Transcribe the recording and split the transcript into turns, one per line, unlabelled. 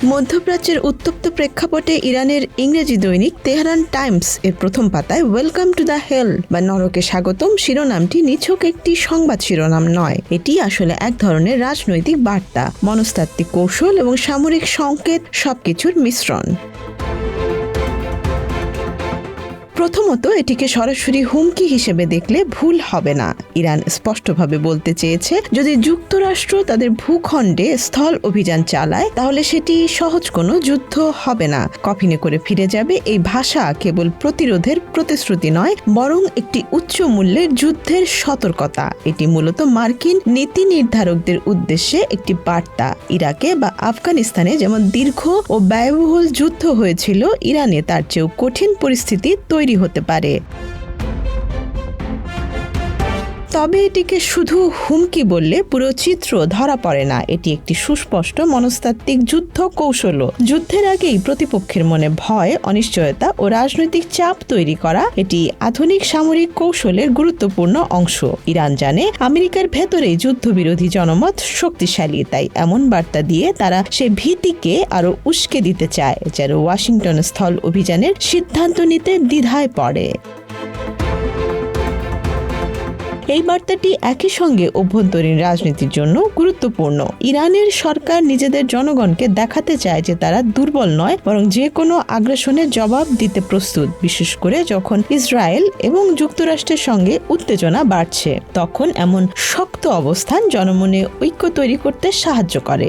মধ্যপ্রাচ্যের উত্তপ্ত প্রেক্ষাপটে ইরানের ইংরেজি দৈনিক তেহরান টাইমস এর প্রথম পাতায় ওয়েলকাম টু দ্য হেল বা নরকে স্বাগতম শিরোনামটি নিছক একটি সংবাদ শিরোনাম নয়। এটি আসলে এক ধরনের রাজনৈতিক বার্তা, মনস্তাত্ত্বিক কৌশল এবং সামরিক সংকেত সবকিছুর মিশ্রণ। প্রথমত, এটিকে সরাসরি হুমকি হিসেবে দেখলে ভুল হবে না। ইরান স্পষ্টভাবে বলতে চেয়েছে, যদি যুক্তরাষ্ট্র তাদের ভূখণ্ডে স্থল অভিযান চালায় তাহলে সেটি সহজ কোনো যুদ্ধ হবে না, কফিনে করে ফিরে যাবে। এই ভাষা কেবল প্রতিরোধের প্রতিশ্রুতি নয়, বরং একটি উচ্চ মূল্যের যুদ্ধের সতর্কতা। এটি মূলত মার্কিন নীতি নির্ধারকদের উদ্দেশ্যে একটি বার্তা। ইরাকে বা আফগানিস্তানে যেমন দীর্ঘ ও ব্যয়বহুল যুদ্ধ হয়েছিল, ইরানে তার চেয়েও কঠিন পরিস্থিতি তৈরি হতে পারে। তবে এটিকে শুধু হুমকি বললে পুরো চিত্র ধরা পড়ে না। এটি একটি সুস্পষ্ট মনস্তাত্ত্বিক যুদ্ধ কৌশল। যুদ্ধের আগেই প্রতিপক্ষের মনে ভয়, অনিশ্চয়তা ও রাজনৈতিক চাপ তৈরি করা এটি আধুনিক সামরিক কৌশলের গুরুত্বপূর্ণ অংশ। ইরান জানে আমেরিকার ভেতরেই যুদ্ধবিরোধী জনমত শক্তিশালী, তাই এমন বার্তা দিয়ে তারা সে ভীতিকে আরো উস্কে দিতে চায়, যেন ওয়াশিংটন স্থল অভিযানের সিদ্ধান্ত নিতে দ্বিধায় পড়ে। এই বার্তাটি একই সঙ্গে অভ্যন্তরীণ রাজনীতির জন্য গুরুত্বপূর্ণ। ইরানের সরকার নিজেদের জনগণকে দেখাতে চায় যে তারা দুর্বল নয়, বরং যে কোনো আগ্রাসনের জবাব দিতে প্রস্তুত। বিশেষ করে যখন ইসরায়েল এবং যুক্তরাষ্ট্রের সঙ্গে উত্তেজনা বাড়ছে, তখন এমন শক্ত অবস্থান জনমনে ঐক্য তৈরি করতে সাহায্য করে।